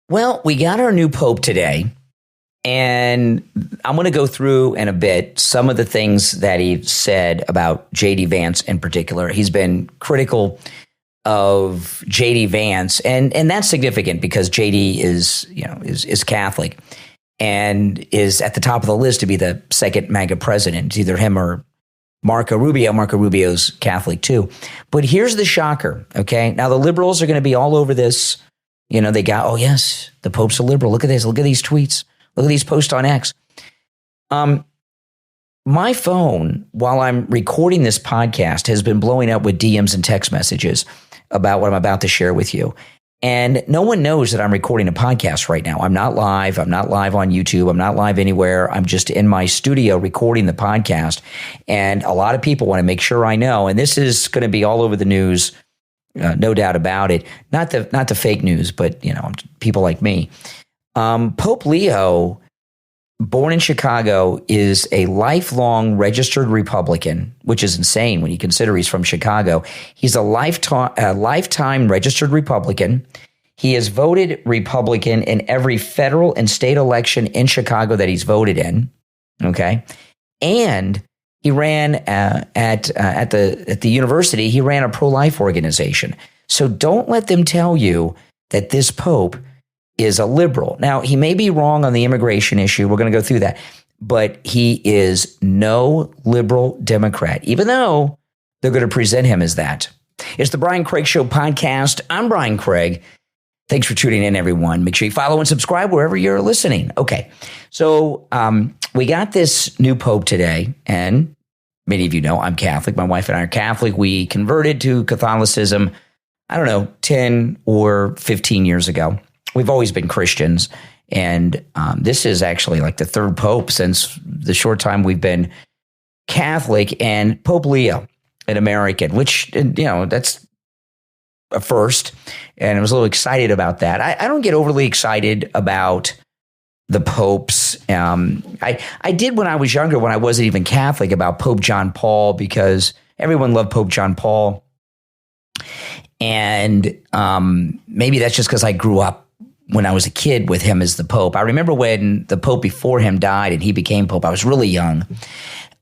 Well, we got our new Pope today, and I'm going to go through in a bit some of the things that he said about JD Vance in particular. He's been critical of JD Vance, and that's significant because JD is Catholic and is at the top of the list to be the second MAGA president. It's either him or Marco Rubio. Marco Rubio's Catholic too. But here's the shocker, okay? Now the liberals are going to be all over this. You know, they got, oh yes, the Pope's a liberal. Look at this. Look at these tweets. Look at these posts on X. My phone, while I'm recording this podcast, has been blowing up with DMs and text messages about what I'm about to share with you. And no one knows that I'm recording a podcast right now. I'm not live. I'm not live on YouTube. I'm not live anywhere. I'm just in my studio recording the podcast. And a lot of people want to make sure I know. And this is going to be all over the news, no doubt about it. Not the fake news, but people like me. Pope Leo, born in Chicago, is a lifelong registered Republican, which is insane when you consider he's from Chicago. He's a lifetime registered Republican. He has voted Republican in every federal and state election in Chicago that he's voted in. Okay, and he ran at the university. He ran a pro-life organization. So don't let them tell you that this Pope is a liberal. Now, he may be wrong on the immigration issue. We're going to go through that. But he is no liberal Democrat, even though they're going to present him as that. It's the Brian Craig Show podcast. I'm Brian Craig. Thanks for tuning in, everyone. Make sure you follow and subscribe wherever you're listening. Okay, so we got this new Pope today, and many of you know I'm Catholic. My wife and I are Catholic. We converted to Catholicism, 10 or 15 years ago. We've always been Christians, and this is actually like the third Pope since the short time we've been Catholic. And Pope Leo, an American, which, that's a first, and I was a little excited about that. I don't get overly excited about the popes. I did when I was younger, when I wasn't even Catholic, about Pope John Paul, because everyone loved Pope John Paul. And maybe that's just because I grew up when I was a kid with him as the Pope. I remember when the Pope before him died and he became Pope. I was really young,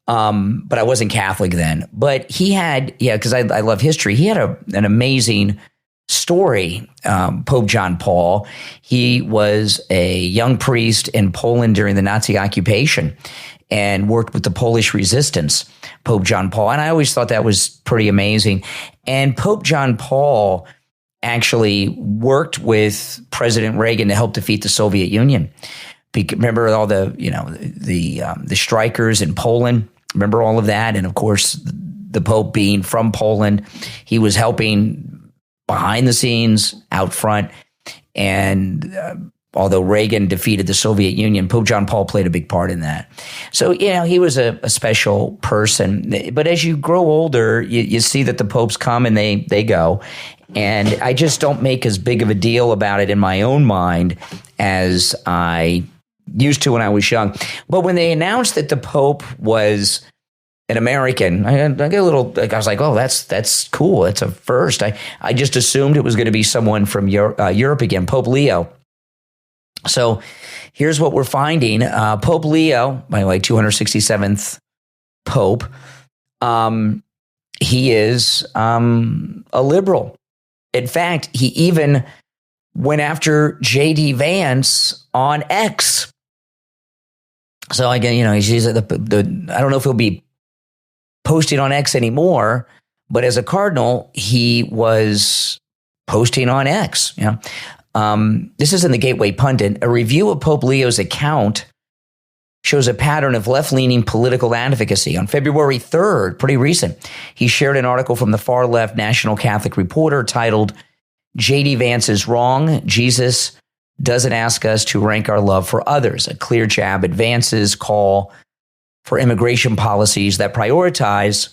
but I wasn't Catholic then. But he had, because I love history, he had an amazing story, Pope John Paul. He was a young priest in Poland during the Nazi occupation and worked with the Polish resistance, Pope John Paul. And I always thought that was pretty amazing. And Pope John Paul actually worked with President Reagan to help defeat the Soviet Union. Remember all the strikers in Poland? Remember all of that? And of course, the Pope being from Poland, he was helping behind the scenes, out front. And although Reagan defeated the Soviet Union, Pope John Paul played a big part in that. So, he was a special person. But as you grow older, you see that the popes come and they go. And I just don't make as big of a deal about it in my own mind as I used to when I was young. But when they announced that the Pope was an American, I get a little, I was like, oh, that's cool. It's a first. I just assumed it was going to be someone from Europe again, Pope Leo. So here's what we're finding. Pope Leo, by the way, 267th Pope, he is a liberal. In fact, he even went after JD Vance on X. So again, he's I don't know if he'll be posting on X anymore, but as a cardinal, he was posting on X. This is in the Gateway Pundit. A review of Pope Leo's account shows a pattern of left-leaning political advocacy. On February 3rd, pretty recent, he shared an article from the far-left National Catholic Reporter titled, "JD Vance is Wrong. Jesus doesn't ask us to rank our love for others. A clear jab at Vance's call for immigration policies that prioritize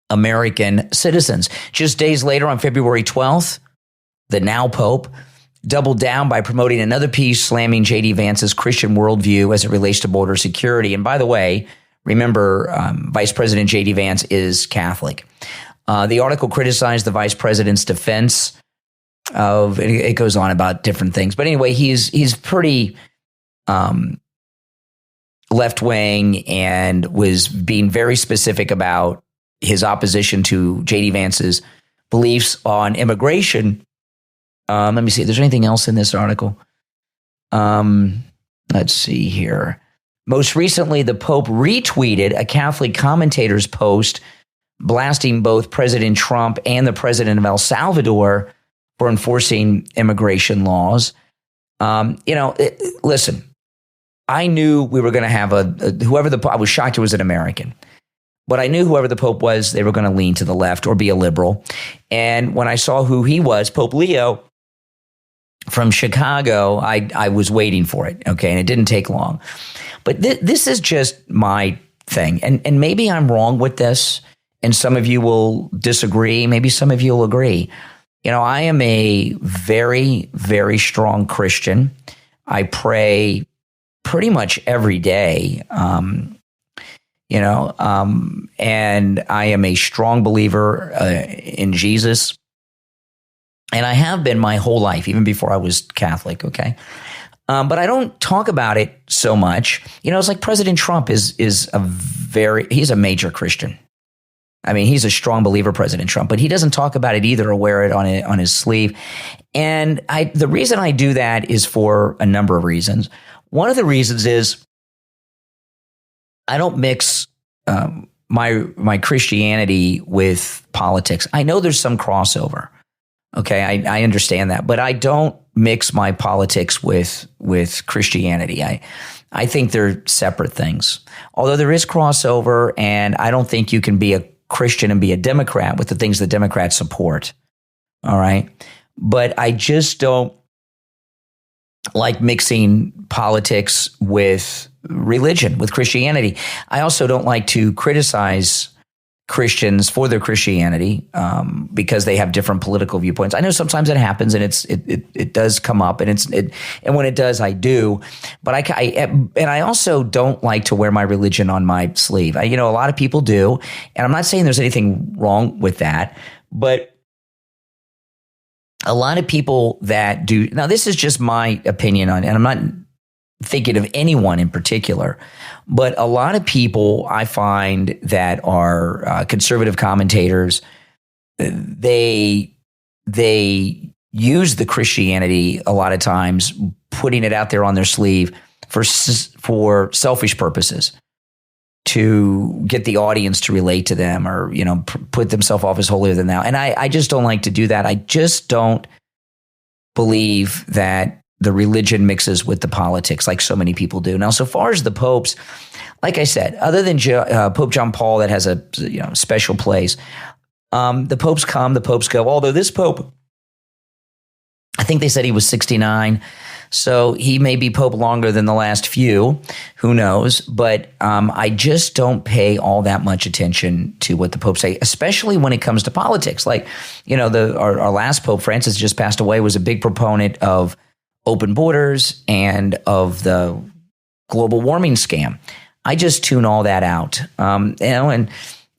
American citizens." Just days later, on February 12th, the now Pope doubled down by promoting another piece slamming JD Vance's Christian worldview as it relates to border security. And by the way, remember, Vice President JD Vance is Catholic. The article criticized the vice president's defense it goes on about different things. But anyway, he's pretty left wing and was being very specific about his opposition to JD Vance's beliefs on immigration. Let me see. If there's anything else in this article. Let's see here. Most recently, the Pope retweeted a Catholic commentator's post blasting both President Trump and the president of El Salvador for enforcing immigration laws. Listen, I knew we were going to have I was shocked it was an American, but I knew whoever the Pope was, they were going to lean to the left or be a liberal. And when I saw who he was, Pope Leo from Chicago, I was waiting for it. Okay. And it didn't take long, but this is just my thing. And maybe I'm wrong with this, and some of you will disagree. Maybe some of you will agree. I am a very, very strong Christian. I pray pretty much every day, and I am a strong believer in Jesus. And I have been my whole life, even before I was Catholic, okay? But I don't talk about it so much. It's like President Trump he's a major Christian. I mean, he's a strong believer, President Trump, but he doesn't talk about it either or wear it on his sleeve. And the reason I do that is for a number of reasons. One of the reasons is I don't mix my Christianity with politics. I know there's some crossover. Okay, I understand that, but I don't mix my politics with Christianity. I think they're separate things. Although there is crossover, and I don't think you can be a Christian and be a Democrat with the things that Democrats support. All right, but I just don't like mixing politics with religion, with Christianity. I also don't like to criticize Christians for their Christianity because they have different political viewpoints. I know sometimes it happens, and it does come up, and and when it does, I do. But I also don't like to wear my religion on my sleeve. A lot of people do, and I'm not saying there's anything wrong with that, but a lot of people that do. Now, this is just my opinion on, and I'm not thinking of anyone in particular, but a lot of people I find that are conservative commentators, they use the Christianity a lot of times, putting it out there on their sleeve for selfish purposes, to get the audience to relate to them, or put themselves off as holier than thou. And I just don't like to do that. I just don't believe that the religion mixes with the politics like so many people do. Now, so far as the popes, like I said, other than Pope John Paul, that has a special place, the popes come, the popes go. Although this pope, I think they said he was 69, so he may be pope longer than the last few. Who knows? But I just don't pay all that much attention to what the popes say, especially when it comes to politics. Like, our last Pope Francis just passed away, was a big proponent of open borders and of the global warming scam. I just tune all that out. And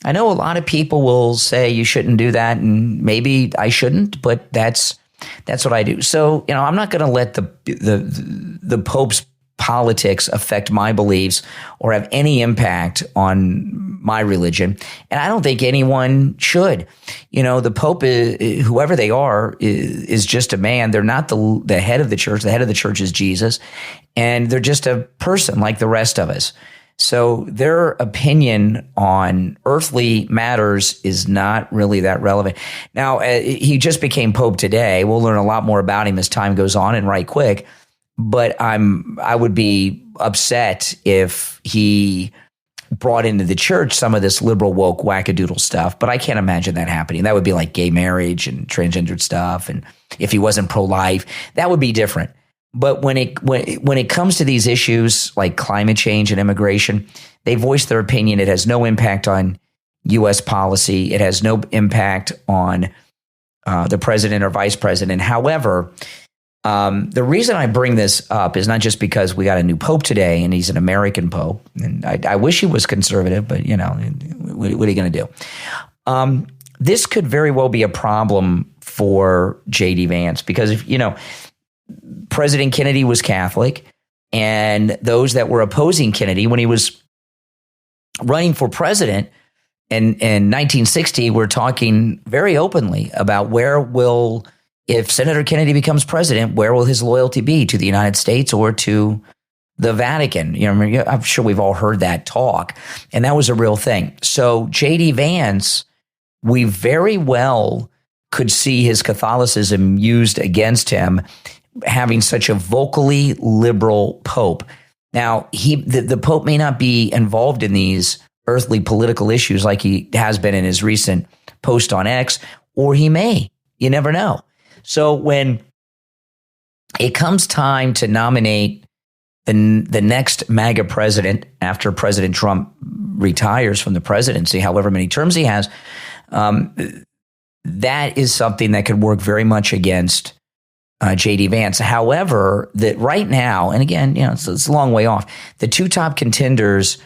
I know a lot of people will say you shouldn't do that, and maybe I shouldn't, but that's what I do. So, I'm not going to let the Pope's politics affect my beliefs or have any impact on my religion. And I don't think anyone should. The Pope, whoever they are, is just a man. They're not the head of the church. The head of the church is Jesus. And they're just a person like the rest of us. So their opinion on earthly matters is not really that relevant. Now, he just became Pope today. We'll learn a lot more about him as time goes on, and right quick. But I would be upset if he brought into the church some of this liberal woke wackadoodle stuff. But I can't imagine that happening. That would be like gay marriage and transgendered stuff. And if he wasn't pro-life, that would be different. But when it comes to these issues like climate change and immigration, they voice their opinion. It has no impact on U.S. policy. It has no impact on the president or vice president. However, the reason I bring this up is not just because we got a new pope today and he's an American pope. And I wish he was conservative, but what are you going to do? This could very well be a problem for JD Vance because, if President Kennedy was Catholic, and those that were opposing Kennedy when he was running for president in 1960 were talking very openly about if Senator Kennedy becomes president, where will his loyalty be, to the United States or to the Vatican? I'm sure we've all heard that talk, and that was a real thing. So JD Vance, we very well could see his Catholicism used against him, having such a vocally liberal pope. Now, the Pope may not be involved in these earthly political issues like he has been in his recent post on X, or he may. You never know. So when it comes time to nominate the next MAGA president after President Trump retires from the presidency, however many terms he has, that is something that could work very much against JD Vance. However, that right now, and again, it's a long way off, the two top contenders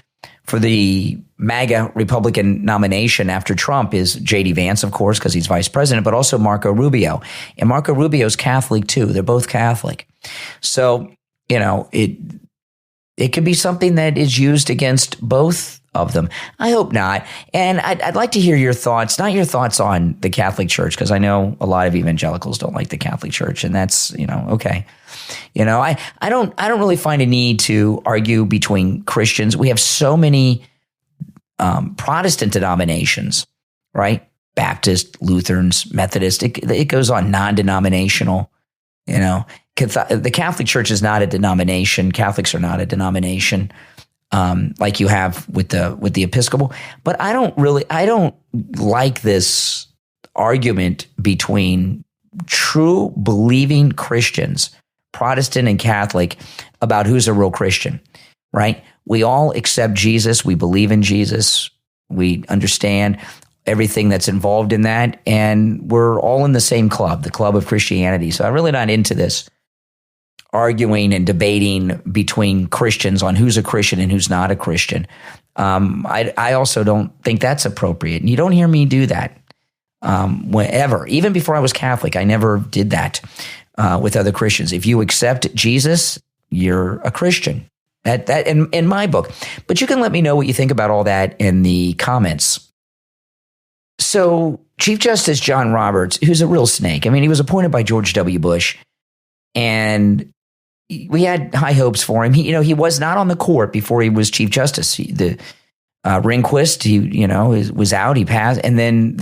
for the MAGA Republican nomination after Trump is JD Vance, of course, because he's vice president, but also Marco Rubio. And Marco Rubio's Catholic too. They're both Catholic. So, it could be something that is used against both of them. I hope not. And I'd like to hear your thoughts, not your thoughts on the Catholic Church, because I know a lot of evangelicals don't like the Catholic Church, and that's, okay. I don't really find a need to argue between Christians. We have so many Protestant denominations, right? Baptist, Lutherans, Methodist. It goes on, non-denominational. The Catholic Church is not a denomination. Catholics are not a denomination. Like you have with the Episcopal. But I don't like this argument between true believing Christians, Protestant and Catholic, about who's a real Christian, right? We all accept Jesus. We believe in Jesus. We understand everything that's involved in that. And we're all in the same club, the club of Christianity. So I'm really not into this arguing and debating between Christians on who's a Christian and who's not a Christian. I also don't think that's appropriate. And you don't hear me do that whenever. Even before I was Catholic, I never did that with other Christians. If you accept Jesus, you're a Christian. That in my book. But you can let me know what you think about all that in the comments. So Chief Justice John Roberts, who's a real snake. I mean, he was appointed by George W. Bush, and we had high hopes for him. He was not on the court before he was Chief Justice. The Rehnquist, was out. He passed, and then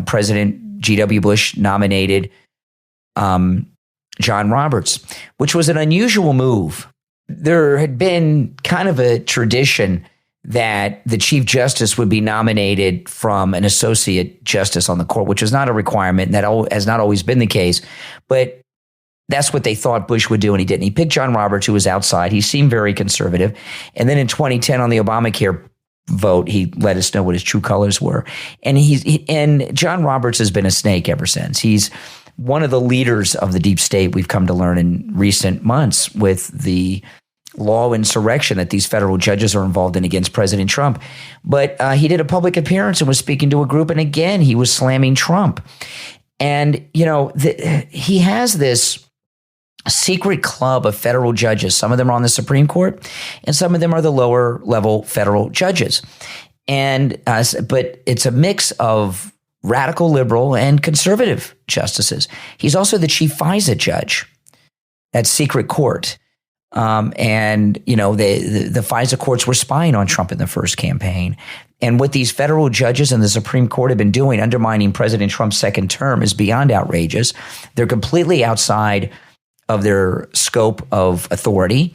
President G.W. Bush nominated John Roberts, which was an unusual move. There had been kind of a tradition that the Chief Justice would be nominated from an associate justice on the court, which is not a requirement. That has not always been the case, but that's what they thought Bush would do, and he didn't. He picked John Roberts, who was outside. He seemed very conservative. And then in 2010 on the Obamacare vote, he let us know what his true colors were. And John Roberts has been a snake ever since. He's one of the leaders of the deep state, we've come to learn in recent months, with the law insurrection that these federal judges are involved in against President Trump. But he did a public appearance and was speaking to a group, and again, he was slamming Trump. And, he has this secret club of federal judges. Some of them are on the Supreme Court, and some of them are the lower level federal judges. And but it's a mix of radical liberal and conservative justices. He's also the chief FISA judge at secret court. And the FISA courts were spying on Trump in the first campaign. And what these federal judges and the Supreme Court have been doing, undermining President Trump's second term, is beyond outrageous. They're completely outside of their scope of authority.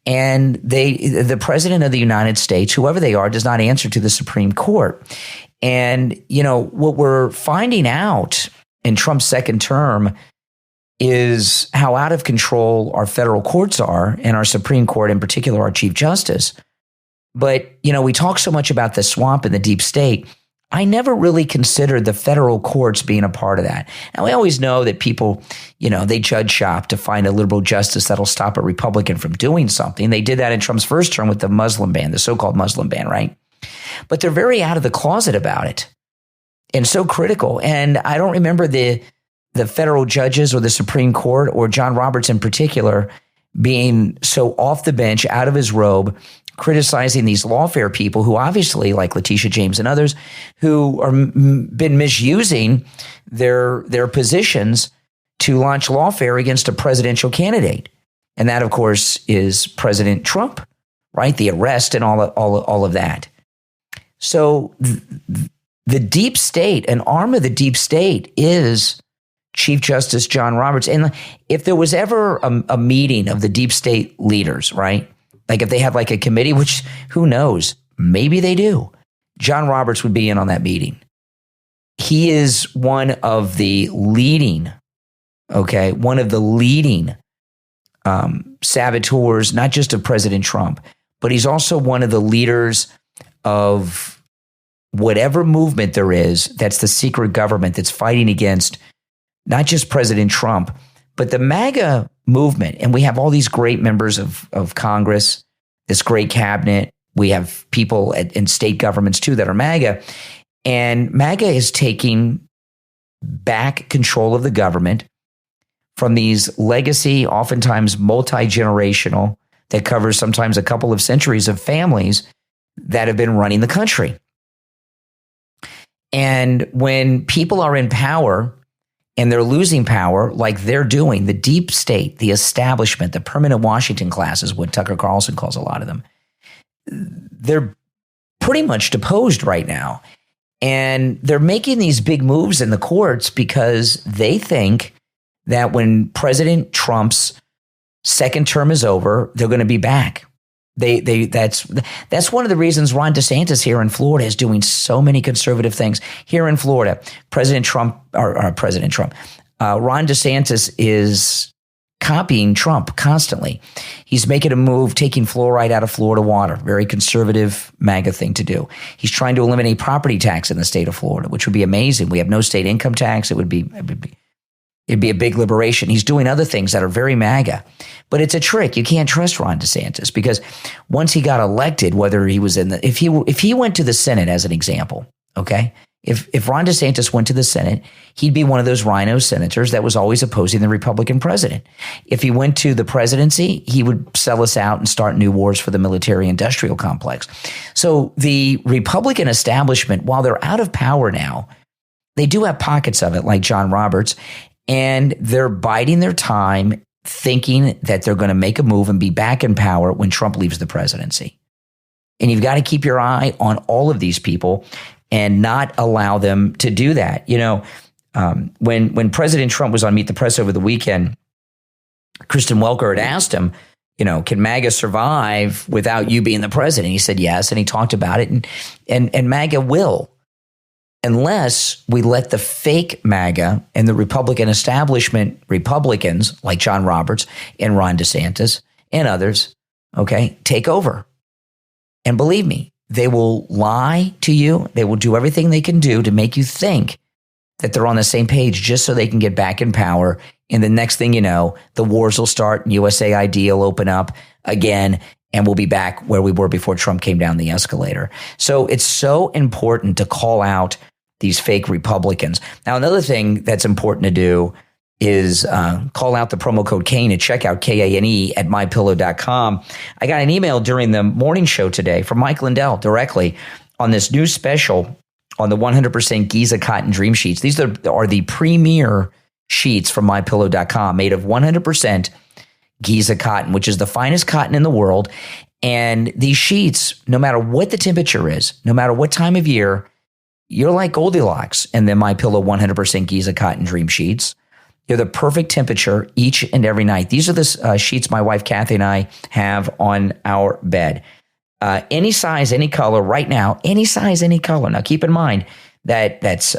And the president of the United States, whoever they are, does not answer to the Supreme Court. And, what we're finding out in Trump's second term is how out of control our federal courts are, and our Supreme Court, in particular, our Chief Justice. But, we talk so much about the swamp and the deep state. I never really considered the federal courts being a part of that. And we always know that people, they judge shop to find a liberal justice that'll stop a Republican from doing something. They did that in Trump's first term with the Muslim ban, the so-called Muslim ban, right? But they're very out of the closet about it and so critical. And I don't remember the the federal judges or the Supreme Court or John Roberts in particular being so off the bench, out of his robe, criticizing these lawfare people who obviously, like Letitia James and others, who are been misusing their positions to launch lawfare against a presidential candidate. And that, of course, is President Trump, right? The arrest and all of that. So the deep state, an arm of the deep state, is Chief Justice John Roberts. And if there was ever a meeting of the deep state leaders, right? Like if they had like a committee, which who knows, maybe they do, John Roberts would be in on that meeting. He is one of the leading saboteurs, not just of President Trump, but he's also one of the leaders of whatever movement there is that's the secret government that's fighting against not just President Trump, but the MAGA movement. And we have all these great members of Congress, this great cabinet. We have people in state governments too that are MAGA. And MAGA is taking back control of the government from these legacy, oftentimes multi-generational, that covers sometimes a couple of centuries of families that have been running the country. And when people are in power and they're losing power like they're doing, the deep state, the establishment, the permanent Washington class is what Tucker Carlson calls a lot of them. They're pretty much deposed right now. And they're making these big moves in the courts because they think that when President Trump's second term is over, they're going to be back. That's one of the reasons Ron DeSantis here in Florida is doing so many conservative things. Here in Florida, Ron DeSantis is copying Trump constantly. He's making a move, taking fluoride out of Florida water, very conservative MAGA thing to do. He's trying to eliminate property tax in the state of Florida, which would be amazing. We have no state income tax. It'd be a big liberation. He's doing other things that are very MAGA. But it's a trick. You can't trust Ron DeSantis because once he got elected, whether he was if he went to the Senate as an example, okay? If Ron DeSantis went to the Senate, he'd be one of those rhino senators that was always opposing the Republican president. If he went to the presidency, he would sell us out and start new wars for the military-industrial complex. So the Republican establishment, while they're out of power now, they do have pockets of it, like John Roberts, and they're biding their time, thinking that they're going to make a move and be back in power when Trump leaves the presidency. And you've got to keep your eye on all of these people and not allow them to do that. You know, when President Trump was on Meet the Press over the weekend, Kristen Welker had asked him, you know, can MAGA survive without you being the president? He said yes, and he talked about it, and MAGA will. Unless we let the fake MAGA and the Republican establishment Republicans like John Roberts and Ron DeSantis and others, okay, take over. And believe me, they will lie to you. They will do everything they can do to make you think that they're on the same page just so they can get back in power. And the next thing you know, the wars will start and USAID will open up again. And we'll be back where we were before Trump came down the escalator. So it's so important to call out these fake Republicans. Now, another thing that's important to do is call out the promo code Kane at checkout, Kane at mypillow.com. I got an email during the morning show today from Mike Lindell directly on this new special on the 100% Giza cotton dream sheets. These are the premier sheets from mypillow.com made of 100% Giza cotton, which is the finest cotton in the world. And these sheets, no matter what the temperature is, no matter what time of year, you're like Goldilocks and then MyPillow 100% Giza cotton dream sheets. They're the perfect temperature each and every night. These are the sheets my wife Kathy and I have on our bed. Any size, any color right now, any size, any color. Now keep in mind that's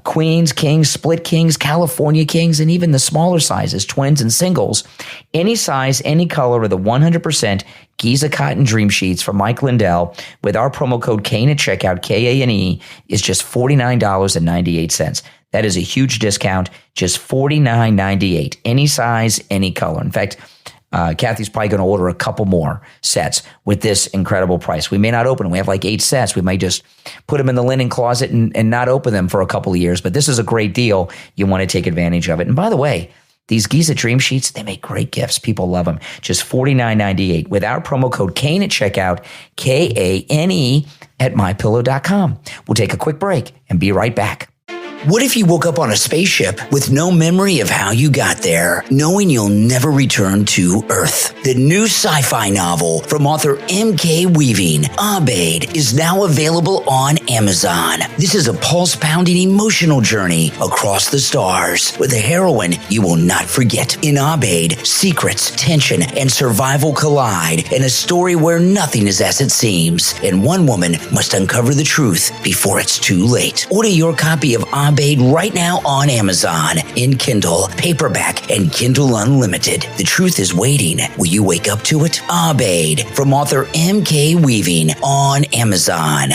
queens, kings, split kings, California kings, and even the smaller sizes, twins and singles. Any size, any color of the 100% Giza cotton dream sheets from Mike Lindell with our promo code Kane at checkout, Kane, is just $49.98. That is a huge discount, just $49.98. Any size, any color. In fact, Kathy's probably going to order a couple more sets with this incredible price. We may not open them. We have like 8 sets. We might just put them in the linen closet and not open them for a couple of years. But this is a great deal. You want to take advantage of it. And by the way, these Giza Dream Sheets, they make great gifts. People love them. Just $49.98 with our promo code Kane at checkout, Kane at mypillow.com. We'll take a quick break and be right back. What if you woke up on a spaceship with no memory of how you got there, knowing you'll never return to Earth? The new sci-fi novel from author M.K. Weaving, Abaid, is now available on Amazon. This is a pulse-pounding emotional journey across the stars with a heroine you will not forget. In Abaid, secrets, tension, and survival collide in a story where nothing is as it seems, and one woman must uncover the truth before it's too late. Order your copy of Abaid right now on Amazon in Kindle, paperback, and Kindle Unlimited. The truth is waiting. Will you wake up to it? Abaid from author M.K. Weaving on Amazon.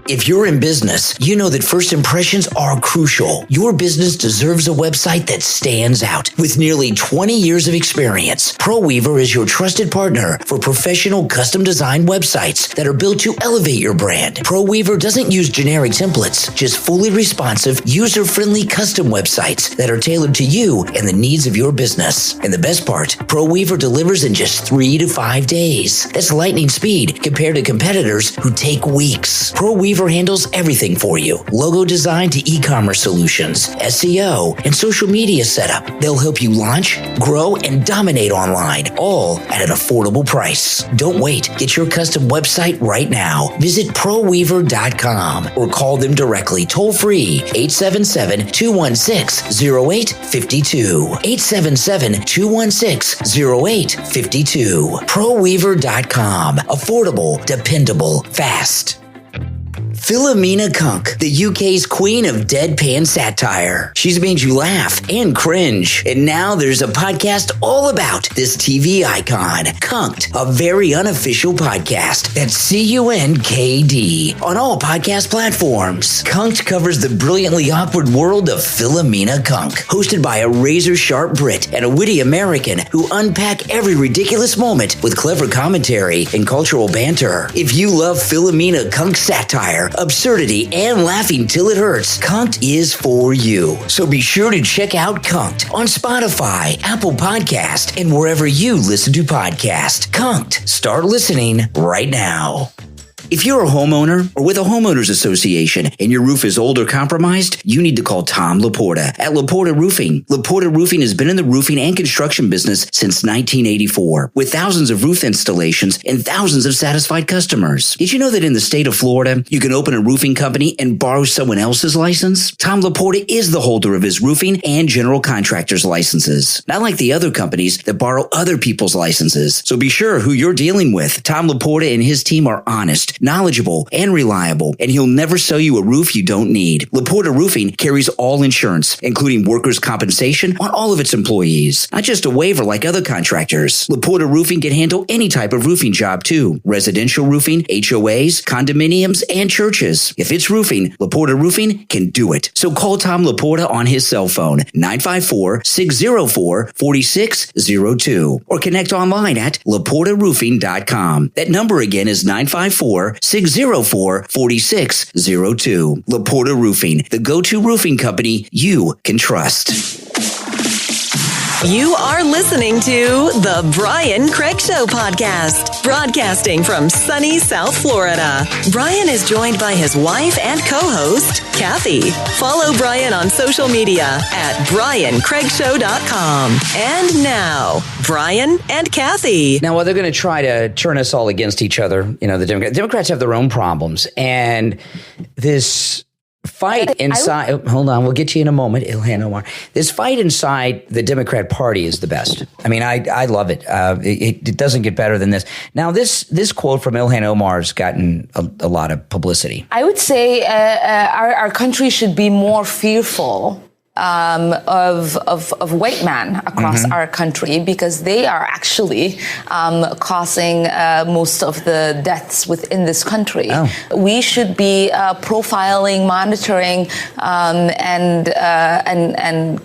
If you're in business, you know that first impressions are crucial. Your business deserves a website that stands out. With nearly 20 years of experience, ProWeaver is your trusted partner for professional custom design websites that are built to elevate your brand. ProWeaver doesn't use generic templates, just fully responsive, user-friendly custom websites that are tailored to you and the needs of your business. And the best part, ProWeaver delivers in just 3 to 5 days. That's lightning speed compared to competitors who take weeks. ProWeaver handles everything for you. Logo design to e-commerce solutions, SEO, and social media setup. They'll help you launch, grow, and dominate online, all at an affordable price. Don't wait. Get your custom website right now. Visit ProWeaver.com or call them directly toll-free 877-216-0852. 877-216-0852. ProWeaver.com. Affordable, dependable, fast. Philomena Kunk, the UK's queen of deadpan satire. She's made you laugh and cringe. And now there's a podcast all about this TV icon, Kunked, a very unofficial podcast. That's CUNKD on all podcast platforms. Kunked covers the brilliantly awkward world of Philomena Kunk, hosted by a razor-sharp Brit and a witty American who unpack every ridiculous moment with clever commentary and cultural banter. If you love Philomena Kunk satire, absurdity, and laughing till it hurts, Kunked is for you. So be sure to check out Kunked on Spotify, Apple Podcast, and wherever you listen to podcasts. Kunked. Start listening right now. If you're a homeowner or with a homeowners association and your roof is old or compromised, you need to call Tom Laporta at Laporta Roofing. Laporta Roofing has been in the roofing and construction business since 1984, with thousands of roof installations and thousands of satisfied customers. Did you know that in the state of Florida, you can open a roofing company and borrow someone else's license? Tom Laporta is the holder of his roofing and general contractor's licenses, not like the other companies that borrow other people's licenses. So be sure who you're dealing with. Tom Laporta and his team are honest, knowledgeable, and reliable, and he'll never sell you a roof you don't need. Laporta Roofing carries all insurance, including workers' compensation on all of its employees, not just a waiver like other contractors. Laporta Roofing can handle any type of roofing job too. Residential roofing, HOAs, condominiums, and churches. If it's roofing, Laporta Roofing can do it. So call Tom Laporta on his cell phone, 954-604-4602, or connect online at laportaroofing.com. That number again is 954-604-4602. Laporta Roofing, the go-to roofing company you can trust. You are listening to The Brian Craig Show podcast, broadcasting from sunny South Florida. Brian is joined by his wife and co-host, Kathy. Follow Brian on social media at briancraigshow.com. And now, Brian and Kathy. Now, they're going to try to turn us all against each other. You know, the Democrats have their own problems. And this fight inside, hold on, we'll get to you in a moment, Ilhan Omar. This fight inside the Democrat Party is the best. I mean, I love it. It doesn't get better than this. Now, this quote from Ilhan Omar has gotten a lot of publicity. I would say our country should be more fearful of white men across our country, because they are actually causing most of the deaths within this country. We should be profiling, monitoring, and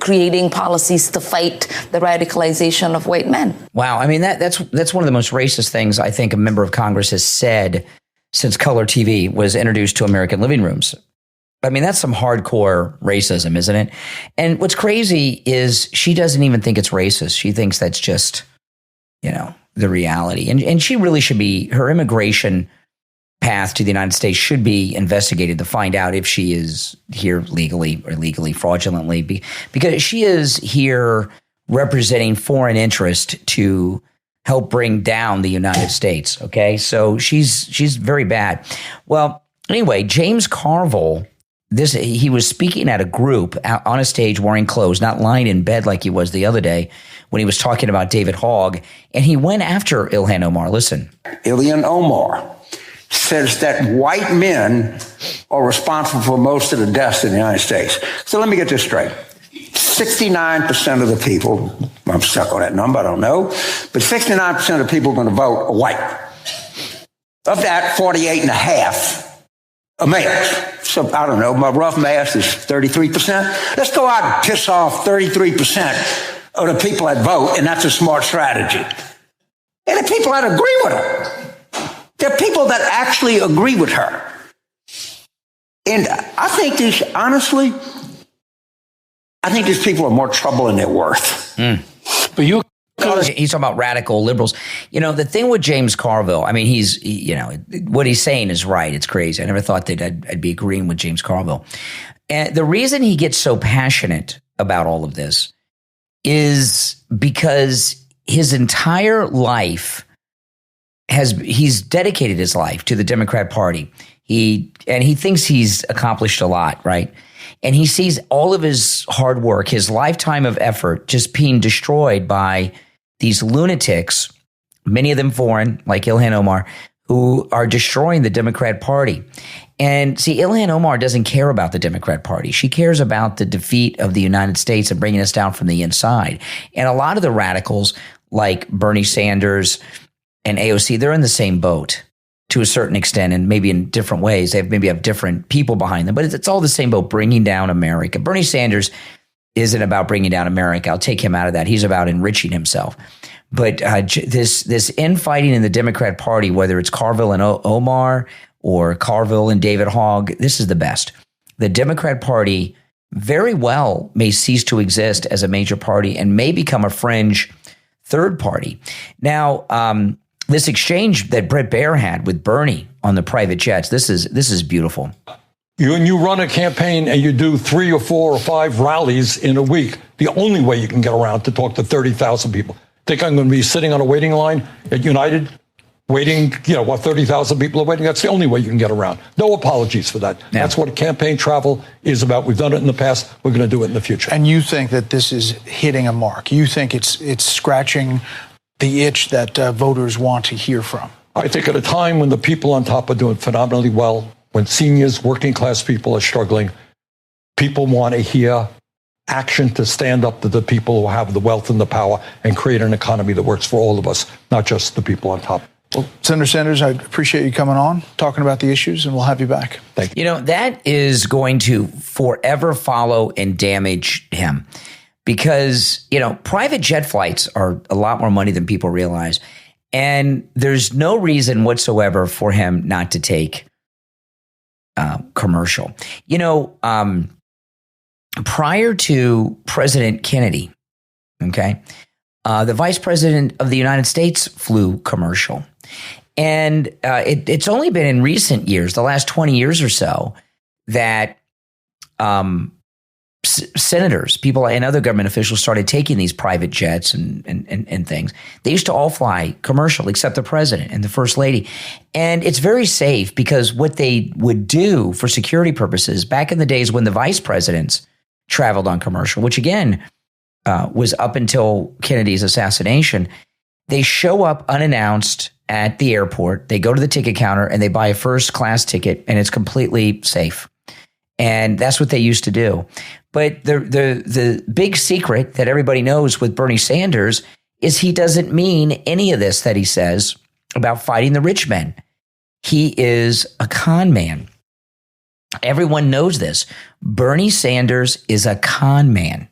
creating policies to fight the radicalization of white men. Wow. I mean, that's one of the most racist things I think a member of Congress has said since color TV was introduced to American living rooms. I mean, that's some hardcore racism, isn't it? And what's crazy is she doesn't even think it's racist. She thinks that's just, the reality. And she really should be, her immigration path to the United States should be investigated to find out if she is here legally or illegally, fraudulently, because she is here representing foreign interest to help bring down the United States. Okay. So she's very bad. Well, anyway, James Carville, he was speaking at a group out on a stage wearing clothes, not lying in bed like he was the other day when he was talking about David Hogg, and he went after Ilhan Omar. Listen. Ilhan Omar says that white men are responsible for most of the deaths in the United States. So let me get this straight. 69% of the people, I'm stuck on that number, I don't know, but 69% of the people going to vote are white. Of that, 48.5 are males. So, I don't know, my rough math is 33%. Let's go out and piss off 33% of the people that vote, and that's a smart strategy. And the people that agree with her. There are people that actually agree with her. And I think these people are more trouble than they're worth. But he's talking about radical liberals. The thing with James Carville, I mean, what he's saying is right. It's crazy. I never thought that I'd be agreeing with James Carville. And the reason he gets so passionate about all of this is because his entire life he's dedicated his life to the Democrat Party. He thinks he's accomplished a lot, right? And he sees all of his hard work, his lifetime of effort, just being destroyed by these lunatics, many of them foreign, like Ilhan Omar, who are destroying the Democrat Party. And see, Ilhan Omar doesn't care about the Democrat Party. She cares about the defeat of the United States and bringing us down from the inside. And a lot of the radicals, like Bernie Sanders and AOC, they're in the same boat to a certain extent, and maybe in different ways. They maybe have different people behind them, but it's all the same boat, bringing down America. Bernie Sanders isn't about bringing down America. I'll take him out of that. He's about enriching himself. But this infighting in the Democrat Party, whether it's Carville and Omar or Carville and David Hogg, this is the best. The Democrat Party very well may cease to exist as a major party and may become a fringe third party. Now, this exchange that Bret Baier had with Bernie on the private jets, this is beautiful. You run a campaign and you do 3 or 4 or 5 rallies in a week. The only way you can get around to talk to 30,000 people. Think I'm going to be sitting on a waiting line at United, waiting, 30,000 people are waiting? That's the only way you can get around. No apologies for that. Yeah. That's what campaign travel is about. We've done it in the past. We're going to do it in the future. And you think that this is hitting a mark? You think it's scratching the itch that voters want to hear from? I think at a time when the people on top are doing phenomenally well, when seniors, working class people are struggling, people want to hear action to stand up to the people who have the wealth and the power and create an economy that works for all of us, not just the people on top. Well, Senator Sanders, I appreciate you coming on, talking about the issues, and we'll have you back. Thank you. That is going to forever follow and damage him because, private jet flights are a lot more money than people realize. And there's no reason whatsoever for him not to take commercial. Prior to President Kennedy, the vice president of the United States flew commercial. And it's only been in recent years, the last 20 years or so, that senators, people and other government officials started taking these private jets and things. They used to all fly commercial, except the president and the first lady. And it's very safe because what they would do for security purposes back in the days when the vice presidents traveled on commercial, which again was up until Kennedy's assassination, they show up unannounced at the airport. They go to the ticket counter and they buy a first class ticket, and it's completely safe. And that's what they used to do. But the big secret that everybody knows with Bernie Sanders is he doesn't mean any of this that he says about fighting the rich men. He is a con man. Everyone knows this. Bernie Sanders is a con man.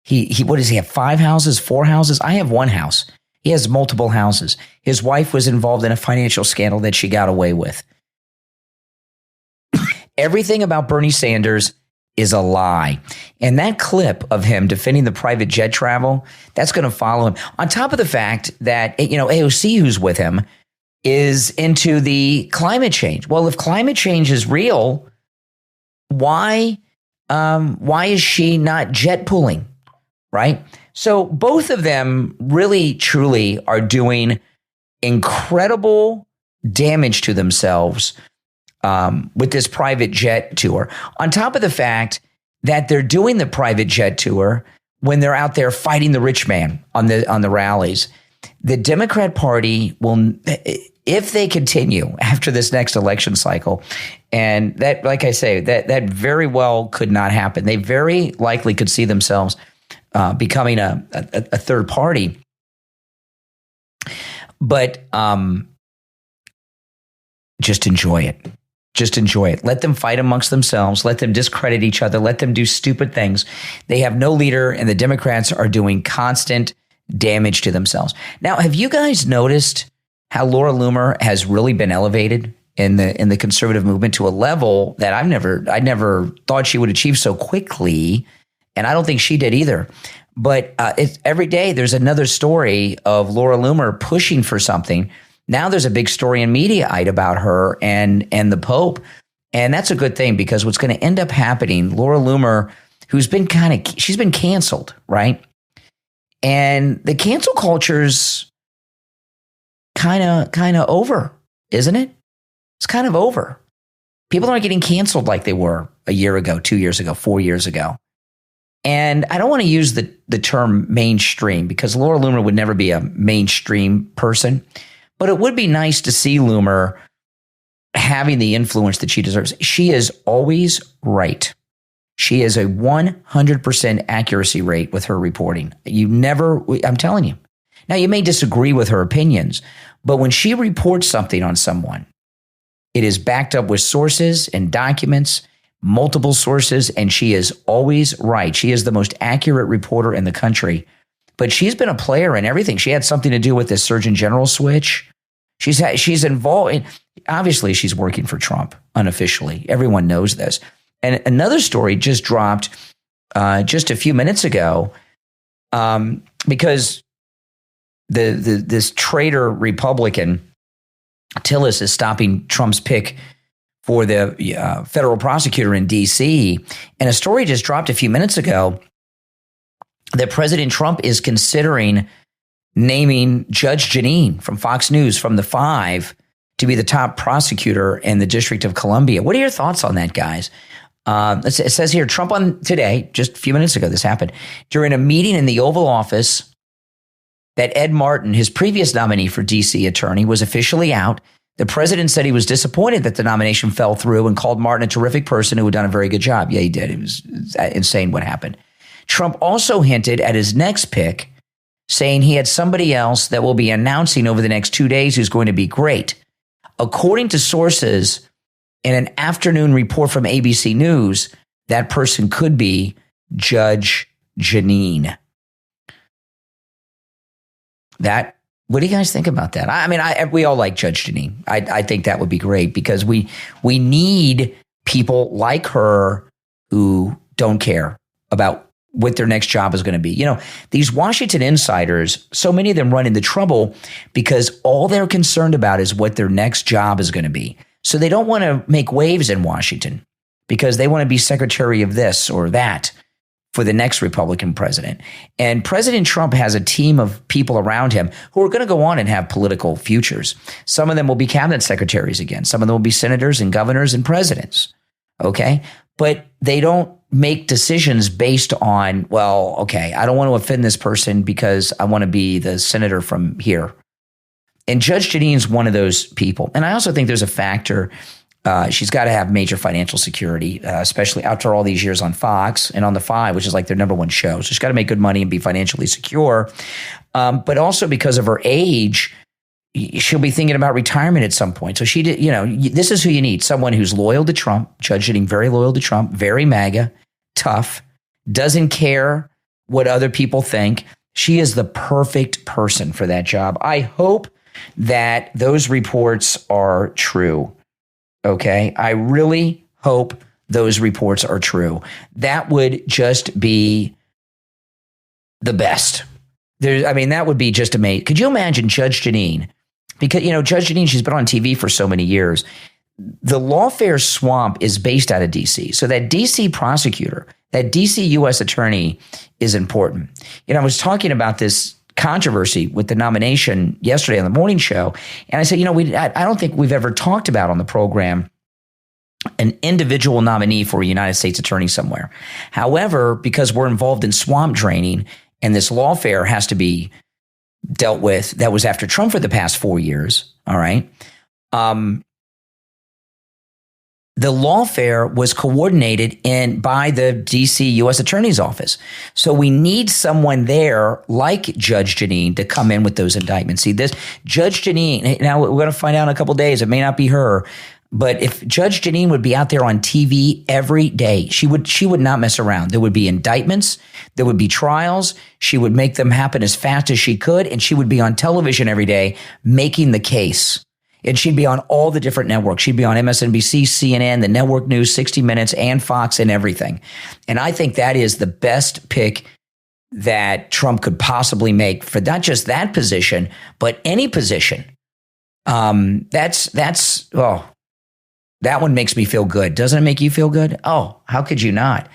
He what does he have? 5 houses, 4 houses? I have 1 house. He has multiple houses. His wife was involved in a financial scandal that she got away with. Everything about Bernie Sanders is a lie. And that clip of him defending the private jet travel, that's going to follow him. On top of the fact that, AOC, who's with him, is into the climate change. Well, if climate change is real, why is she not jet pooling, right? So both of them really, truly are doing incredible damage to themselves with this private jet tour. On top of the fact that they're doing the private jet tour when they're out there fighting the rich man on the rallies. The Democrat Party will, if they continue after this next election cycle, and that, like I say, that very well could not happen. They very likely could see themselves becoming a third party. But just enjoy it. Just enjoy it. Let them fight amongst themselves. Let them discredit each other. Let them do stupid things. They have no leader, and the Democrats are doing constant damage to themselves. Now, have you guys noticed how Laura Loomer has really been elevated in the conservative movement to a level that I never thought she would achieve so quickly, and I don't think she did either. But every day there's another story of Laura Loomer pushing for something. Now there's a big story in Mediaite about her and the Pope, and that's a good thing because what's going to end up happening, Laura Loomer, who's been she's been canceled, right? And the cancel culture's kind of over, isn't it? It's kind of over. People aren't getting canceled like they were a year ago, 2 years ago, 4 years ago. And I don't want to use the term mainstream because Laura Loomer would never be a mainstream person, but it would be nice to see Loomer having the influence that she deserves. She is always right. She is a 100% accuracy rate with her reporting. I'm telling you. Now, you may disagree with her opinions, but when she reports something on someone, it is backed up with sources and documents, multiple sources, and she is always right. She is the most accurate reporter in the country. But she's been a player in everything. She had something to do with this Surgeon General switch. She's involved. Obviously, she's working for Trump unofficially. Everyone knows this. And another story just dropped just a few minutes ago because this traitor Republican Tillis is stopping Trump's pick for the federal prosecutor in D.C. And a story just dropped a few minutes ago that President Trump is considering naming Judge Jeanine from Fox News from the 5 to be the top prosecutor in the District of Columbia. What are your thoughts on that, guys? It says here, Trump on today, just a few minutes ago, this happened, during a meeting in the Oval Office that Ed Martin, his previous nominee for D.C. attorney, was officially out. The president said he was disappointed that the nomination fell through and called Martin a terrific person who had done a very good job. Yeah, he did. It was insane what happened. Trump also hinted at his next pick, saying he had somebody else that will be announcing over the next 2 days who's going to be great. According to sources in an afternoon report from ABC News, that person could be Judge Jeanine. What do you guys think about that? I mean, we all like Judge Jeanine. I think that would be great because we need people like her who don't care about what their next job is going to be. You know, these Washington insiders, so many of them run into trouble because all they're concerned about is what their next job is going to be. So they don't want to make waves in Washington because they want to be secretary of this or that for the next Republican president. And President Trump has a team of people around him who are going to go on and have political futures. Some of them will be cabinet secretaries again. Some of them will be senators and governors and presidents. Okay. But they don't make decisions based on, well, okay, I don't want to offend this person because I want to be the senator from here. And Judge Jeanine's one of those people. And I also think there's a factor She's got to have major financial security, especially after all these years on Fox and on the 5, which is like their number one show. So she's got to make good money and be financially secure. But also because of her age, she'll be thinking about retirement at some point. So she did, this is who you need. Someone who's loyal to Trump, Judge Jeanine, very loyal to Trump, very MAGA, tough, doesn't care what other people think. She is the perfect person for that job. I hope that those reports are true. Okay. I really hope those reports are true. That would just be the best. That would be just amazing. Could you imagine Judge Jeanine? Because, Judge Jeanine, she's been on TV for so many years. The lawfare swamp is based out of D.C. So that D.C. prosecutor, that D.C. U.S. attorney is important. I was talking about this controversy with the nomination yesterday on the morning show. And I said, I don't think we've ever talked about on the program an individual nominee for a United States attorney somewhere. However, because we're involved in swamp draining and this lawfare has to be dealt with, that was after Trump for the past 4 years. All right. The lawfare was coordinated by the DC U.S. Attorney's Office. So we need someone there like Judge Jeanine to come in with those indictments. See, this Judge Jeanine, now we're going to find out in a couple of days, it may not be her, but if Judge Jeanine would be out there on TV every day, she would not mess around. There would be indictments, there would be trials, she would make them happen as fast as she could, and she would be on television every day making the case. And she'd be on all the different networks. She'd be on MSNBC, CNN, the network news, 60 Minutes, and Fox, and everything. And I think that is the best pick that Trump could possibly make for not just that position, but any position. That one makes me feel good. Doesn't it make you feel good? Oh, how could you not?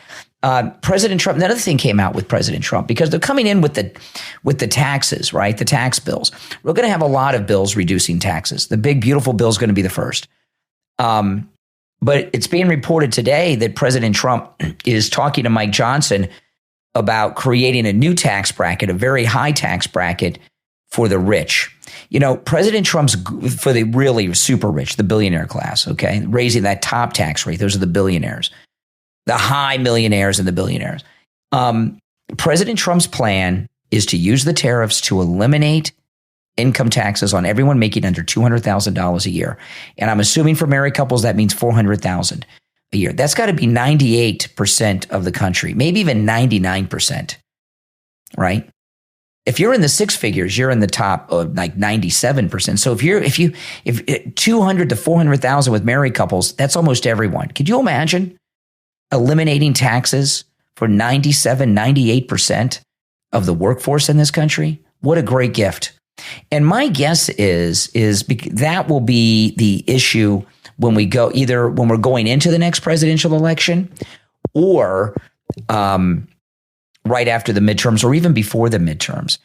President Trump, another thing came out with President Trump because they're coming in with the taxes, right? The tax bills. We're going to have a lot of bills reducing taxes. The big, beautiful bill is going to be the first. But it's being reported today that President Trump is talking to Mike Johnson about creating a new tax bracket, a very high tax bracket for the rich. President Trump's for the really super rich, the billionaire class, okay? Raising that top tax rate. Those are the billionaires. The high millionaires and the billionaires. President Trump's plan is to use the tariffs to eliminate income taxes on everyone making under $200,000 a year. And I'm assuming for married couples, that means $400,000 a year. That's got to be 98% of the country, maybe even 99%, right? If you're in the six figures, you're in the top of like 97%. So if 200 to 400,000 with married couples, that's almost everyone. Could you imagine eliminating taxes for 97, 98% of the workforce in this country? What a great gift. And my guess is that will be the issue when we go, either when we're going into the next presidential election or right after the midterms or even before the midterms.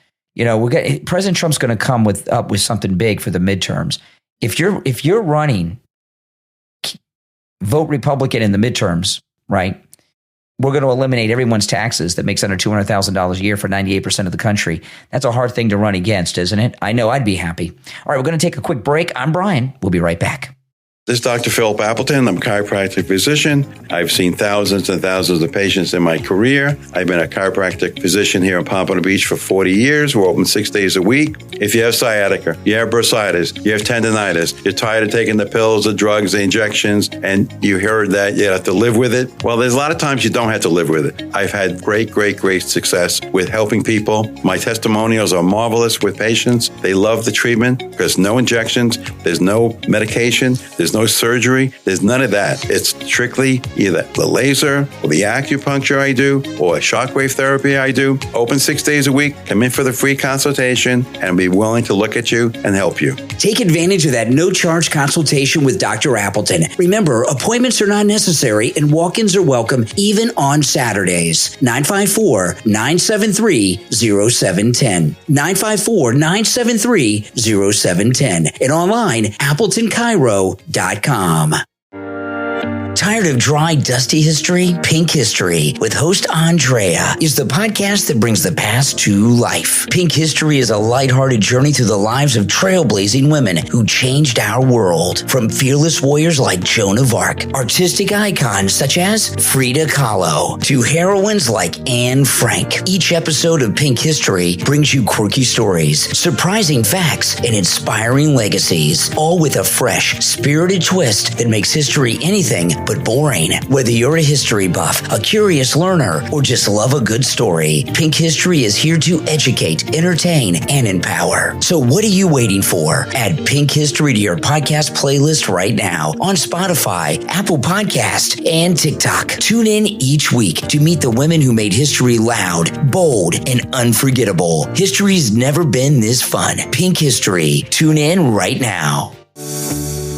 President Trump's going to come up with something big for the midterms. If you're running, vote Republican in the midterms, right? We're going to eliminate everyone's taxes that makes under $200,000 a year for 98% of the country. That's a hard thing to run against, isn't it? I know I'd be happy. All right, we're going to take a quick break. I'm Brian. We'll be right back. This is Dr. Philip Appleton. I'm a chiropractic physician. I've seen thousands and thousands of patients in my career. I've been a chiropractic physician here in Pompano Beach for 40 years. We're open 6 days a week. If you have sciatica, you have bursitis, you have tendonitis, you're tired of taking the pills, the drugs, the injections, and you heard that you have to live with it. Well, there's a lot of times you don't have to live with it. I've had great success with helping people. My testimonials are marvelous with patients. They love the treatment because no injections, there's no medication, there's no surgery. There's none of that. It's strictly either the laser or the acupuncture I do or shockwave therapy I do. Open 6 days a week. Come in for the free consultation and be willing to look at you and help you. Take advantage of that no-charge consultation with Dr. Appleton. Remember, appointments are not necessary and walk-ins are welcome even on Saturdays. 954-973-0710. 954-973-0710. And online, AppletonChiro.com. Tired Tired of dry, dusty history? Pink History with host Andrea is the podcast that brings the past to life. Pink History is a lighthearted journey through the lives of trailblazing women who changed our world. From fearless warriors like Joan of Arc, artistic icons such as Frida Kahlo, to heroines like Anne Frank. Each episode of Pink History brings you quirky stories, surprising facts, and inspiring legacies, all with a fresh, spirited twist that makes history anything but boring. Whether you're a history buff, a curious learner, or just love a good story, Pink History is here to educate, entertain, and empower. So what are you waiting for? Add Pink History to your podcast playlist right now on Spotify, Apple Podcast, and TikTok. Tune in each week to meet the women who made history loud, bold, and unforgettable. History's never been this fun. Pink History. Tune in right now.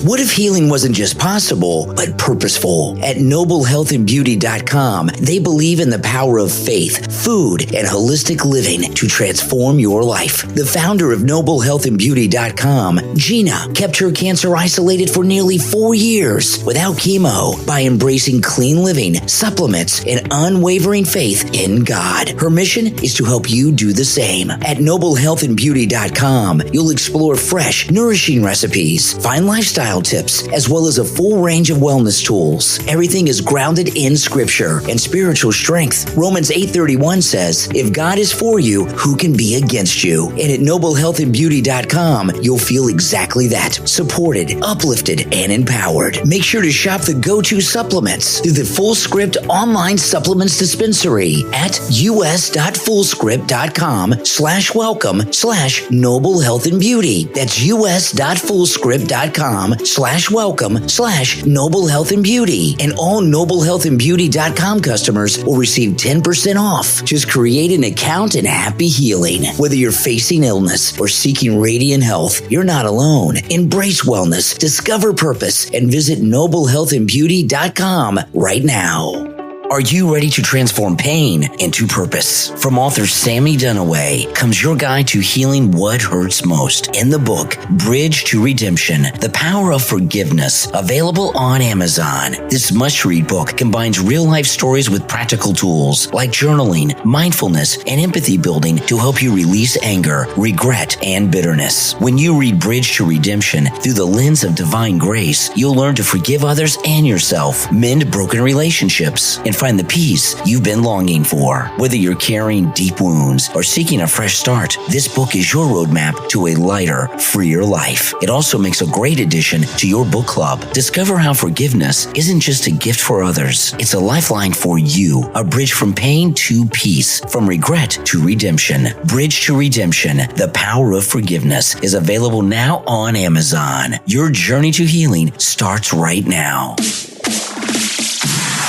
What if healing wasn't just possible, but purposeful? At noblehealthandbeauty.com, they believe in the power of faith, food, and holistic living to transform your life. The founder of noblehealthandbeauty.com, Gina, kept her cancer isolated for nearly 4 years without chemo by embracing clean living, supplements, and unwavering faith in God. Her mission is to help you do the same. At noblehealthandbeauty.com, you'll explore fresh, nourishing recipes, find lifestyle tips, as well as a full range of wellness tools. Everything is grounded in scripture and spiritual strength. Romans 8:31 says, if God is for you, who can be against you? And at noblehealthandbeauty.com, you'll feel exactly that. Supported, uplifted, and empowered. Make sure to shop the go-to supplements through the Full Script online supplements dispensary at us.fullscript.com/welcome/noblehealthandbeauty. That's us.fullscript.com/welcome/noblehealthandbeauty. And all noblehealthandbeauty.com customers will receive 10% off. Just create an account and happy healing. Whether you're facing illness or seeking radiant health, you're not alone. Embrace wellness, discover purpose, and visit noblehealthandbeauty.com right now. Are you ready to transform pain into purpose? From author Sammy Dunaway comes your guide to healing what hurts most in the book, Bridge to Redemption, The Power of Forgiveness, available on Amazon. This must-read book combines real-life stories with practical tools like journaling, mindfulness, and empathy building to help you release anger, regret, and bitterness. When you read Bridge to Redemption through the lens of divine grace, you'll learn to forgive others and yourself, mend broken relationships, and find the peace you've been longing for. Whether you're carrying deep wounds or seeking a fresh start, this book is your roadmap to a lighter, freer life. It also makes a great addition to your book club. Discover how forgiveness isn't just a gift for others. It's a lifeline for you, a bridge from pain to peace, from regret to redemption. Bridge to Redemption, The Power of Forgiveness is available now on Amazon. Your journey to healing starts right now.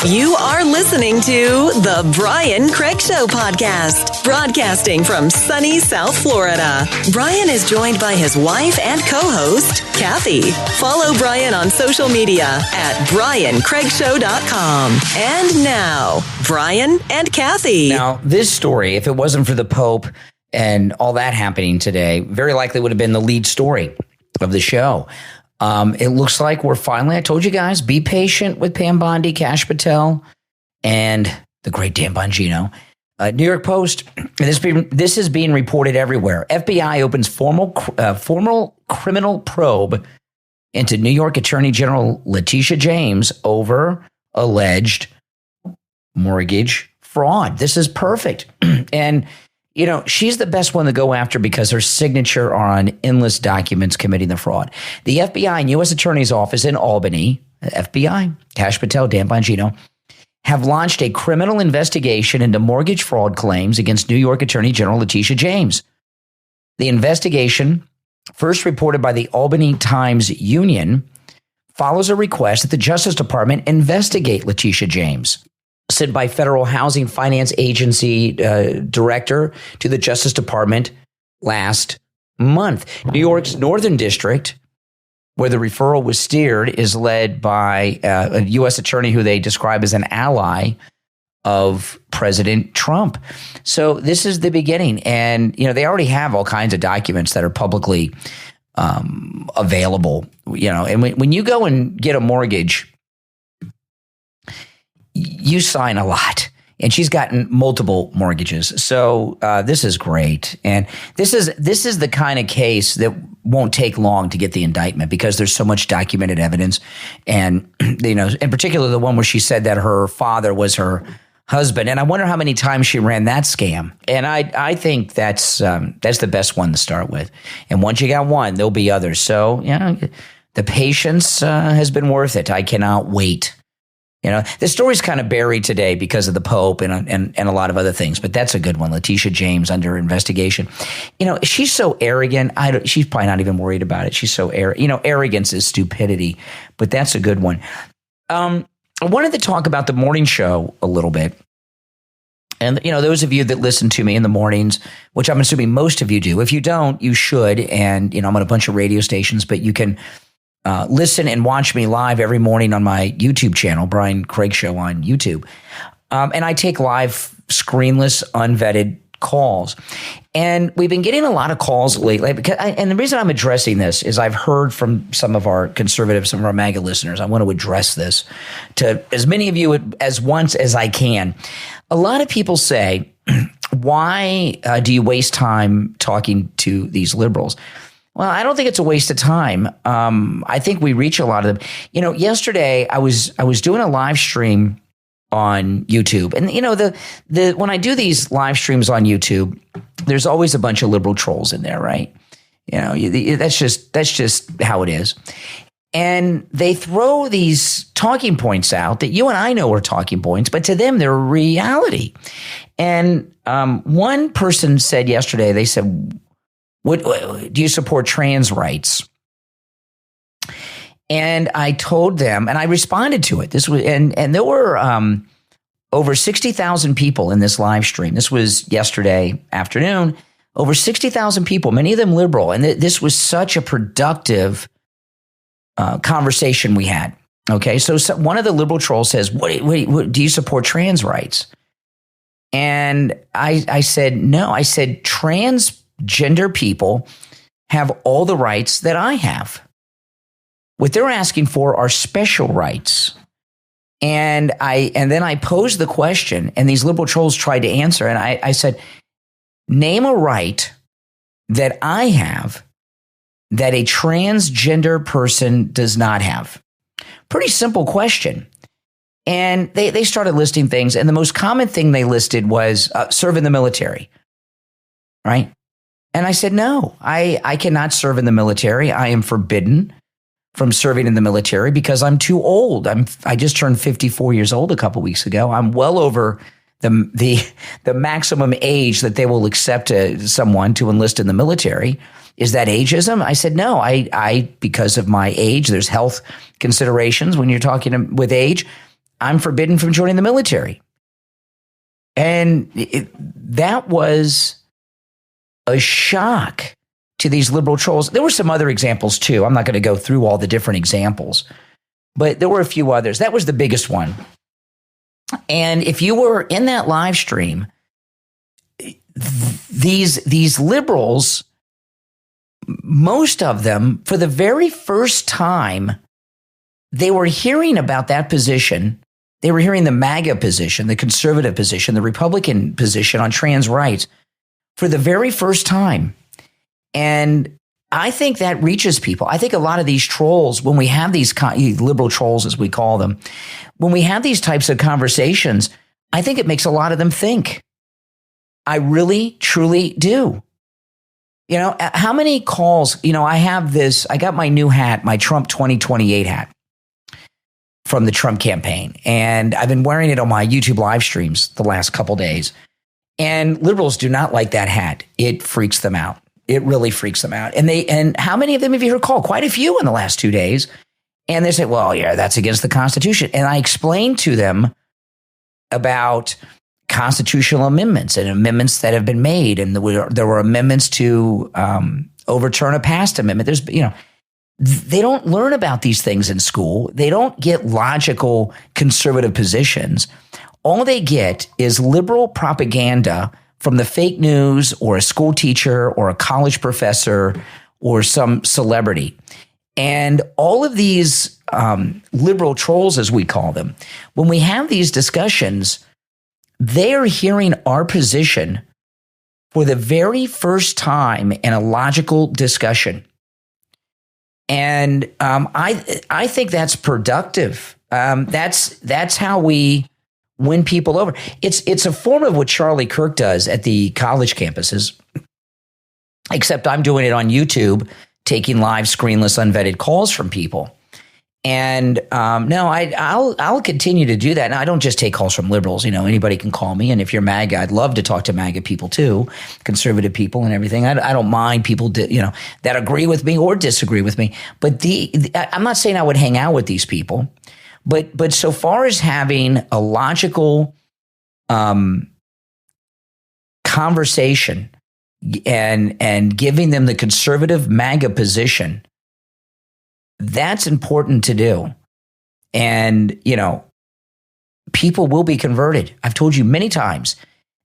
You are listening to the Brian Craig Show podcast, broadcasting from sunny South Florida. Brian is joined by his wife and co-host, Kathy. Follow Brian on social media at BrianCraigShow.com. And now, Brian and Kathy. Now, this story, if it wasn't for the Pope and all that happening today, very likely would have been the lead story of the show. It looks like we're finally, I told you guys, be patient with Pam Bondi, Kash Patel, and the great Dan Bongino. New York Post, this is being reported everywhere. FBI opens formal criminal probe into New York Attorney General Letitia James over alleged mortgage fraud. This is perfect. And you know, she's the best one to go after because her signature on endless documents committing the fraud. The FBI and U.S. Attorney's Office in Albany, FBI, Kash Patel, Dan Bongino, have launched a criminal investigation into mortgage fraud claims against New York Attorney General Letitia James. The investigation, first reported by the Albany Times-Union, follows a request that the Justice Department investigate Letitia James, sent by Federal Housing Finance Agency director to the Justice Department last month. New York's Northern District, where the referral was steered, is led by a U.S. attorney who they describe as an ally of President Trump. So this is the beginning. And, you know, they already have all kinds of documents that are publicly available, you know, and when you go and get a mortgage, you sign a lot. And she's gotten multiple mortgages. So this is great. And this is the kind of case that won't take long to get the indictment because there's so much documented evidence. And, you know, in particular, the one where she said that her father was her husband. And I wonder how many times she ran that scam. And I think that's the best one to start with. And once you got one, there'll be others. So, yeah, the patience has been worth it. I cannot wait. You know, the story's kind of buried today because of the Pope and a lot of other things, but that's a good one. Letitia James under investigation. You know, she's so arrogant. She's probably not even worried about it. She's so arrogant. You know, arrogance is stupidity, but that's a good one. I wanted to talk about the morning show a little bit. And, you know, those of you that listen to me in the mornings, which I'm assuming most of you do. If you don't, you should. And, you know, I'm on a bunch of radio stations, but you can listen and watch me live every morning on my YouTube channel, Brian Craig Show on YouTube. And I take live, screenless, unvetted calls. And we've been getting a lot of calls lately. And the reason I'm addressing this is I've heard from some of our conservatives, some of our MAGA listeners. I want to address this to as many of you as once as I can. A lot of people say, why do you waste time talking to these liberals? Well, I don't think it's a waste of time. I think we reach a lot of them. You know, yesterday I was doing a live stream on YouTube, and you know the when I do these live streams on YouTube, there's always a bunch of liberal trolls in there, right? You know, that's just how it is. And they throw these talking points out that you and I know are talking points, but to them they're reality. And one person said yesterday, they said, do you support trans rights? And I told them, and I responded to it. This was, and there were over 60,000 people in this live stream. This was yesterday afternoon. Over 60,000 people, many of them liberal, and this was such a productive conversation we had. Okay, so one of the liberal trolls says, "What do you support trans rights?" And I said, no. I said transgender people have all the rights that I have. What they're asking for are special rights. And then I posed the question, and these liberal trolls tried to answer. And I said, name a right that I have that a transgender person does not have. Pretty simple question. And they started listing things. And the most common thing they listed was serve in the military, right? And I said, no, I cannot serve in the military. I am forbidden from serving in the military because I'm too old. I just turned 54 years old a couple weeks ago. I'm well over the maximum age that they will accept someone to enlist in the military. Is that ageism? I said, no, I because of my age, there's health considerations when you're talking with age, I'm forbidden from joining the military. And that was a shock to these liberal trolls. There were some other examples too. I'm not going to go through all the different examples, but there were a few others. That was the biggest one. And if you were in that live stream, these liberals, most of them, for the very first time, they were hearing about that position. They were hearing the MAGA position, the conservative position, the Republican position on trans rights for the very first time. And I think that reaches people. I think a lot of these trolls, when we have these liberal trolls, as we call them, when we have these types of conversations, I think it makes a lot of them think. I really, truly do. You know, how many calls, you know, I got my new hat, my Trump 2028 hat from the Trump campaign. And I've been wearing it on my YouTube live streams the last couple days. And liberals do not like that hat. It freaks them out. It really freaks them out. And how many of them have you heard call? Quite a few in the last 2 days. And they say, well, yeah, that's against the Constitution. And I explained to them about constitutional amendments and amendments that have been made. And there were amendments to overturn a past amendment. They don't learn about these things in school. They don't get logical conservative positions. All they get is liberal propaganda from the fake news or a school teacher or a college professor or some celebrity. And all of these liberal trolls, as we call them, when we have these discussions, they are hearing our position for the very first time in a logical discussion. And I think that's productive. That's how we win people over. It's a form of what Charlie Kirk does at the college campuses, except I'm doing it on YouTube, taking live screenless unvetted calls from people. And no, I'll continue to do that. And I don't just take calls from liberals. Anybody can call me. And if you're MAGA, I'd love to talk to MAGA people too, conservative people and everything. I don't mind people, that agree with me or disagree with me. But I'm not saying I would hang out with these people. But so far as having a logical conversation and giving them the conservative MAGA position, that's important to do. And, people will be converted. I've told you many times,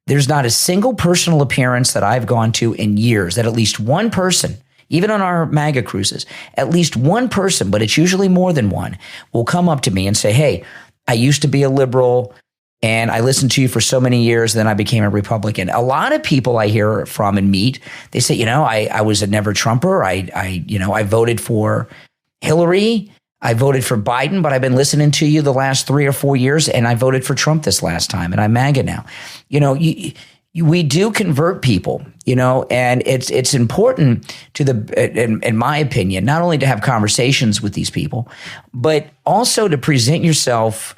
there's not a single personal appearance that I've gone to in years that at least one person, even on our MAGA cruises, at least one person, but it's usually more than one, will come up to me and say, hey, I used to be a liberal and I listened to you for so many years, then I became a Republican. A lot of people I hear from and meet, they say, I was a never Trumper. I voted for Hillary, I voted for Biden, but I've been listening to you the last 3 or 4 years, and I voted for Trump this last time, and I'm MAGA now. We do convert people, and it's important to in my opinion, not only to have conversations with these people, but also to present yourself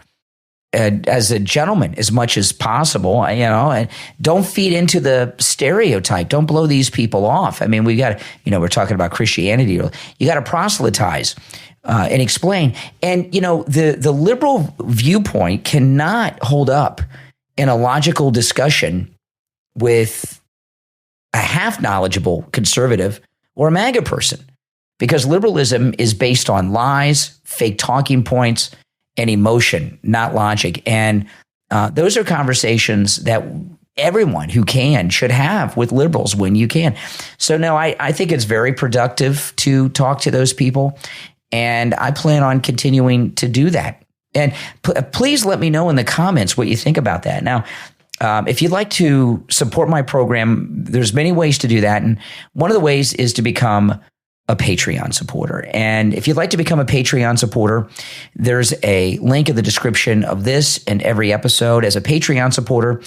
as a gentleman as much as possible, and don't feed into the stereotype. Don't blow these people off. I mean, we got, we're talking about Christianity. You got to proselytize and explain. And, the liberal viewpoint cannot hold up in a logical discussion with a half knowledgeable conservative or a MAGA person, because liberalism is based on lies, fake talking points, and emotion, not logic. And those are conversations that everyone who can should have with liberals when you can. So no, I think it's very productive to talk to those people. And I plan on continuing to do that. And please let me know in the comments what you think about that. Now, if you'd like to support my program, there's many ways to do that. And one of the ways is to become a Patreon supporter. And if you'd like to become a Patreon supporter, there's a link in the description of this and every episode. As a Patreon supporter,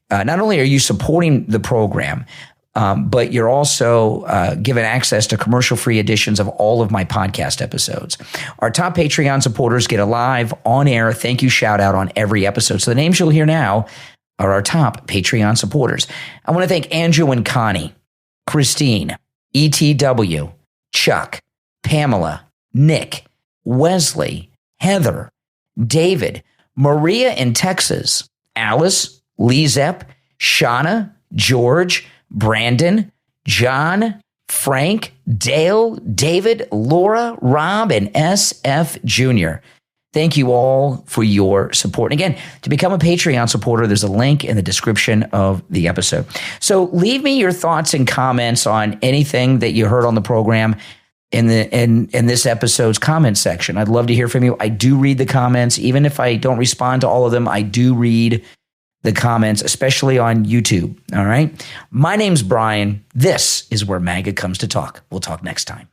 not only are you supporting the program, but you're also given access to commercial-free editions of all of my podcast episodes. Our top Patreon supporters get a live, on-air thank you shout-out on every episode. So the names you'll hear now are our top Patreon supporters. I want to thank Andrew and Connie, Christine, ETW, Chuck, Pamela, Nick, Wesley, Heather, David, Maria in Texas, Alice, LeeZep, Shawna, George, Brandon, John, Frank, Dale, David, Laura, Rob, and SFjr. Thank you all for your support. And again, to become a Patreon supporter, there's a link in the description of the episode. So leave me your thoughts and comments on anything that you heard on the program in this episode's comment section. I'd love to hear from you. I do read the comments. Even if I don't respond to all of them, I do read the comments, especially on YouTube. All right. My name's Brian. This is where MAGA comes to talk. We'll talk next time.